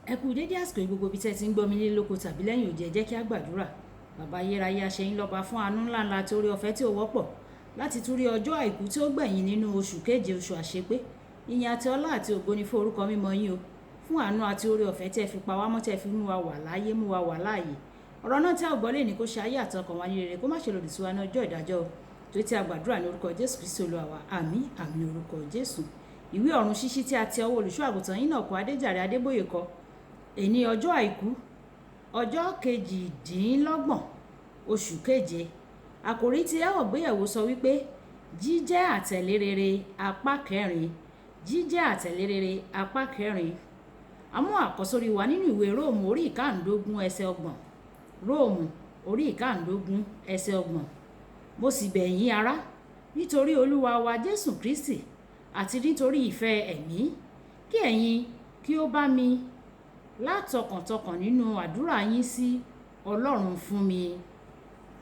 Ẹ kú dédé àsìkò gbogbo ibi tẹ́ ti ń gbọ́ mi nílé lóko tàbí lẹ́yìn òde, ẹ jẹ́ kí á gbàdúrà. Bàbá ayérayé, a ṣe yín lọ́ba fún àánú ńláńlá àti oore ọ̀fẹ́ tí ó wọ́pọ̀ láti tún rí ọjọ́ àìkú tí ó gbẹ̀yìn nínú oṣù keje, oṣù àṣepé. Ìyìn àti ọlá àti ògo ni fún orúkọ mímọ́ yín o, fún àánú àti oore ọ̀fẹ́ tí ẹ fi pa wá mọ́, tí ẹ fi mú wa wà láyé, mú wa wà láàyè. Ọ̀rọ̀ náà tí a ò gbọ́ lè ní kó ṣe ayé àtọkàn wa ní rere, kó má ṣe lòdì sí wa ní ọjọ́ ìdájọ́ o. Tó tí a gbàdúrà ní orúkọ Jésù Kristi Olúwa wa, àmín àmín orúkọ Jésù. Ìwé ọ̀run ṣíṣí tí a ti ọwọ́ olùṣọ́ àgùntàn Enoch Adéjàre Adébóyè kọ. Èní ọjọ́ àìkú, ọjọ́ kejìdínlọ́gbọ̀n oṣù keje. Àkòrí tí ẹ ó gbéyẹ̀wò sọ wípé jíjẹ́ àtẹ̀lé rere apá kẹrin. Jíjẹ́ àtẹ̀lé rere apá kẹrin. A mú àkọ́sórí wa nínú ìwé Róòmù orí ìkáǹdógún ẹsẹ̀ ọgbọ̀n. Róòmù orí ìkáǹdógún ẹsẹ̀ ọgbọ̀n. Mo sì bẹ̀ yín ará, nítorí Olúwa wa Jésù Kristi àti nítorí ìfẹ́ ẹ̀mí, kí ẹ̀yin kí ó bá mi látọkàntọkàn nínú àdúrà yín sí Ọlọ́run fún mi.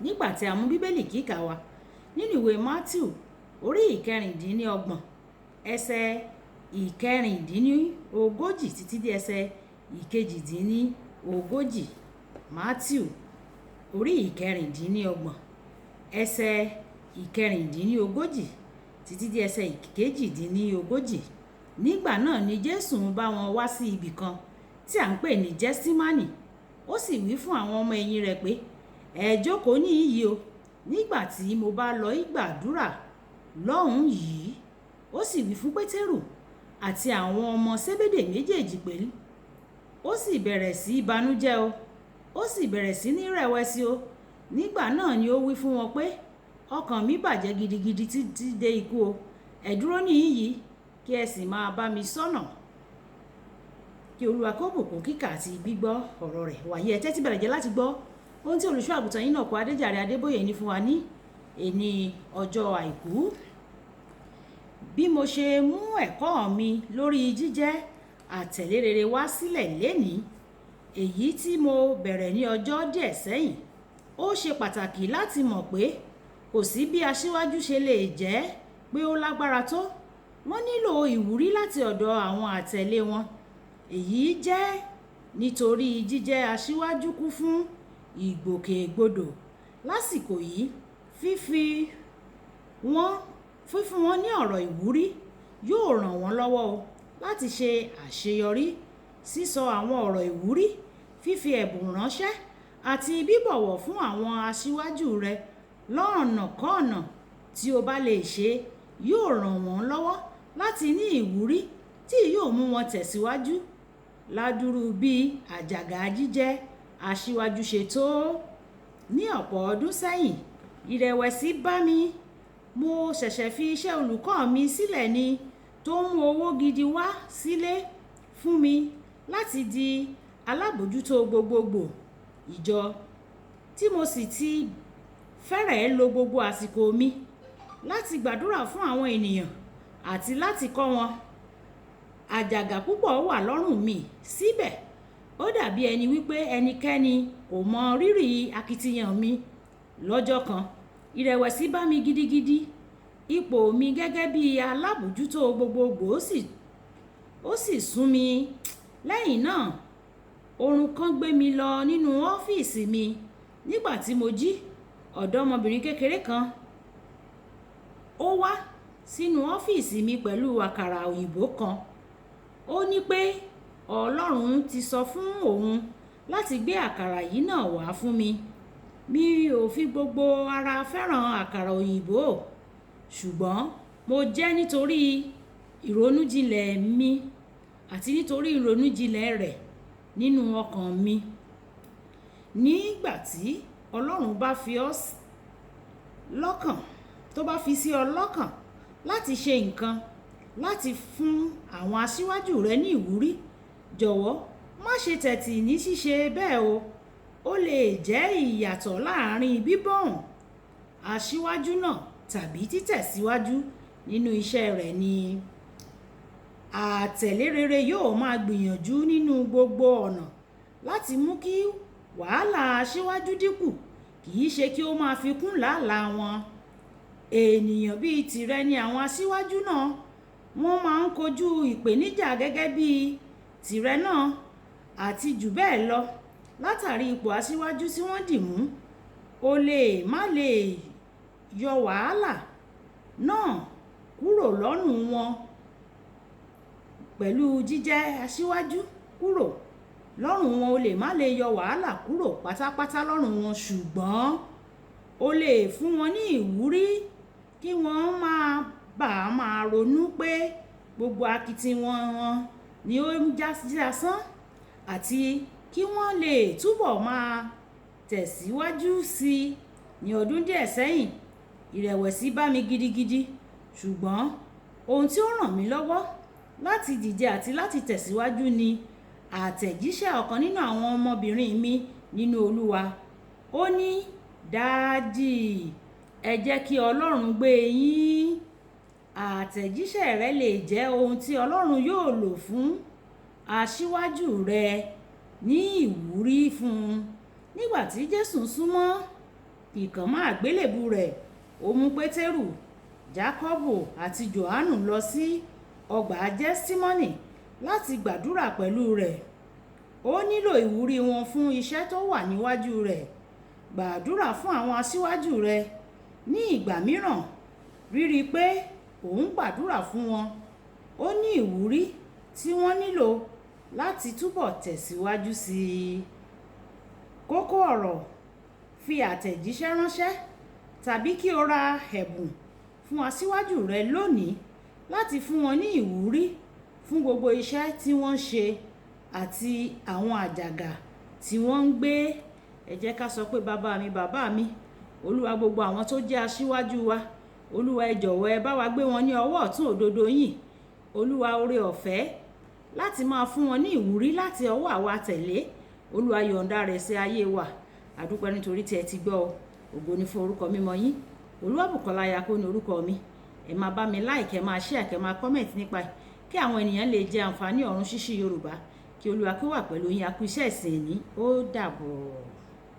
Nígbà tí a mú bíbélì kíkà wa nínú ìwé Mátíù orí ìkẹrìndínlọ́gbọ̀n ẹsẹ̀ ìkẹrìndínlógójì títí dé ẹsẹ̀ ìkejìdínlógójì. Mátíù orí ìkẹrìndínlọ́gbọ̀n ẹsẹ̀ ìkẹrìndínlógójì títí dé ẹsẹ̀ ìkejìdínlógójì. Nígbà náà ni Jésù ń bá wọn wá sí ibì kan tí à ń pè ní Gẹ́stímánì. Ó sì wí fún àwọn ọmọ ẹ̀yìn rẹ̀ pé, ẹ jókòó níhìn-ín o, nígbà tí mo bá lọ gbàdúrà lọ́hùn-ún yìí. Ó sì wí fún Pétérù àti àwọn ọmọ Sébédè méjèèjì pé, ó sì bẹ̀rẹ̀ sí banújẹ́ o, ó sì bẹ̀rẹ̀ sí ní rẹ̀wẹ̀sì o. Nígbà náà ni ó wí fún wọn pé, ọkàn mi bàjẹ́ gidigidi títí dé ikú o. Ẹ dúró níhìn-ín kí ẹ sì máa bá mi ṣọ́nà. Kí Olúwa kó bùkún kíkà àti gbígbọ́ ọ̀rọ̀ rẹ̀. Wàyí ẹ tẹ́tí bẹ̀rẹ̀ jẹ́ láti gbọ́ ohun tí olùṣọ́ àgùntàn Enoch Adéjàre Adébóyè ní fún wa ní èní ọjọ́ àìkú. Bí mo ṣe mú ẹ̀kọ́ mi lórí jíjẹ́ àtẹ̀lé rere wá sílẹ̀ lénìí, èyí tí mo bẹ̀rẹ̀ ní ọjọ́ díẹ̀ sẹ́yìn, ó ṣe pàtàkì láti mọ̀ pé kò sí bí aṣíwájú ṣe lè jẹ́ pé ó lágbára tó. Wọ́n nílò ìwúrí láti ọ̀dọ̀ àwọn àtẹ̀lé wọn. Èyí jẹ́ nítorí jíjẹ́ aṣíwájú kún fún ìgbòkègbodò. Lásìkò yìí, fífún wọn ní ọ̀rọ̀ ìwúrí yóò ràn wọ́n lọ́wọ́ o láti ṣe àṣeyọrí. Sísọ àwọn ọ̀rọ̀ ìwúrí, fífi ẹ̀bùn ránṣẹ́ àti bíbọ̀wọ̀ fún àwọn aṣíwájú rẹ lọ́nàkọ́ọ̀nà tí o bá lè ṣe yóò ràn wọ́n lọ́wọ́ láti ní ìwúrí tí yóò mú wọn tẹ̀síwájú. Ládùúrú bí àjàgà jíjẹ́ aṣíwájú ṣe tó. Ní ọ̀pọ̀ ọdún sẹ́yìn, ìrẹ̀wẹ̀sì bá mi. Mo ṣẹ̀ṣẹ̀ fi iṣẹ́ olùkọ́ mi sílẹ̀ ni, tó ń mú owó gidi wá sílé fún mi láti di alábòójútó gbogbogbò ìjọ, tí mo sì ti fẹ́rẹ̀ẹ́ lo gbogbo àsìkò mi láti gbàdúrà fún àwọn ènìyàn àti láti kọ́ wọn. Àjàgà púpọ̀ wà lọ́rùn mi, síbẹ̀ ó dàbí ẹni wípé ẹnikẹ́ni kò mọ rírì akitiyan mi. Lọ́jọ́ kan, ìrẹ̀wẹ̀sì bá mi gidigidi. Ipò mi gẹ́gẹ́ bí alábòójútó gbogbogbò ó sì sún mi. Lẹ́yìn náà, oorun kan gbé mi lọ nínú ọ́fíìsì mi. Nígbà tí mo jí, ọ̀dọ́mọbìnrin kékeré kan ó wá sínú ọ́fíìsì mi pẹ̀lú àkàrà òyìnbó kan. Ó ní pé Ọlọ́run ti sọ fún òun láti gbé àkàrà yìí náà wá fún mi. Mi ò fi gbogbo ara fẹ́ràn àkàrà òyìnbó, ṣùgbọ́n mo jẹ́ nítorí ìrònújinlẹ̀ mi àti nítorí ìrònújinlẹ̀ rẹ̀ nínú ọkàn mi. Nígbà tí Ọlọ́run bá fi ọ́ lọ́kàn, tó bá fi sí ọ lọ́kàn láti ṣe nǹkan láti fún àwọn aṣíwájú rẹ ní ìwúrí, jọ̀wọ́ má ṣe tẹ̀tì ní ṣíṣe bẹ́ẹ̀ o. Ó lè jẹ́ ìyàtọ̀ láàrin bíbọ̀wọ̀n aṣíwájú náà tàbí títẹ̀síwájú nínú iṣẹ́ rẹ̀ ni. Àtẹ̀lé rere yóò máa gbìyànjú nínú gbogbo ọ̀nà láti mú kí wàhálà aṣíwájú dínkù, kì í ṣe kí ó máa fi kún làálàá wọn. Ènìyàn bíi tìrẹ ni àwọn aṣíwájú náà. Wọ́n máa ń kojú ìpèníjà gẹ́gẹ́ bí tìrẹ náà. àti jù bẹ́ẹ̀ lọ látàrí ipò aṣíwájú tí wọ́n dì mú ó lè má lè yọ wàhálà náà kúrò lọ́rùn wọn pẹ̀lú jíjẹ́ aṣíwájú kúrò lọ́rùn wọn ó lè má lè yọ wàhálà kúrò pátápátá lọ́rùn wọn ṣùgbọ́n ó lè fún wọn ní ìwúrí kí wọ́n máa ronú pé gbogbo akitiyan wọn ni ó ń já sí asán àti kí wọ́n lè túbọ̀ máa tẹ̀síwájú sí i. Ní ọdún díẹ̀ sẹ́yìn ìrẹ̀wẹ̀sì bá mi gidigidi ṣùgbọ́n ohun tí ó ràn mí lọ́wọ́ láti dìde àti láti tẹ̀síwájú ni àtẹ̀jíṣẹ́ ọ̀kan nínú àwọn ọmọbìnrin mi nínú Olúwa. Ó ní, dáàdì ẹ jẹ́ kí Ọlọ́run gbé yín. Àtẹ̀jíṣẹ́ rẹ lè jẹ́ ohun tí Ọlọ́run yóò lò fún aṣíwájú rẹ ní ìwúrí fún un. Nígbà tí Jésù súnmọ́ ìkànmọ́ àgbélébù rẹ̀ ó mú Pétérù, Jákọ́bù àti Jòhánù lọ sí ọgbà Gẹ́stímánì láti gbàdúrà pẹ̀lú rẹ̀. Ó nílò ìwúrí wọn fún iṣẹ́ tó wà níwájú rẹ̀. Gbàdúrà fún àwọn aṣíwájú rẹ ní ìgbà mìíràn rírí pé òun gbàdúrà fún wọn ó ní ìwúrí tí wọ́n nílò láti túbọ̀ tẹ̀síwájú sí i. Kókó ọ̀rọ̀: fi àtẹ̀jíṣẹ́ ránṣẹ́ tàbí kí o ra ẹ̀bùn fún aṣíwájú rẹ lónìí láti fún wọn ní ìwúrí fún gbogbo iṣẹ́ tí wọ́n ń ṣe àti àwọn àjàgà tí wọ́n ń gbé. Ẹ jẹ́ ká sọ pé bàbá mi, Olúwa, gbogbo àwọn tó jẹ́ aṣíwájú wa, Olúwa ẹ jọ̀wọ́ ẹ bá wa gbé wọn ní ọwọ́ ọ̀tún òdodo yín. Olúwa, oore ọ̀fẹ́ láti máa fún wọn ní ìwúrí láti ọwọ́ àwa tẹ̀lé. Olúwa, yọ̀ǹda rẹ̀ sí ayé wa. Àdúpẹ́ nítorí tí ẹ ti gbọ́ o. Ògo ni fún orúkọ mímọ́ yín. Olúwabùkọ́lá Ayako ní orúkọ mi. Ẹ máa bá mi like, ẹ máa share, ẹ máa comment nípa ẹ̀ kí àwọn ènìyàn lè jẹ àǹfààní ọ̀run ṣíṣí Yorùbá. Kí Olúwa kó wà pẹ̀lú yín. A kú iṣẹ́ ìsìn ní. Ó dàbọ̀.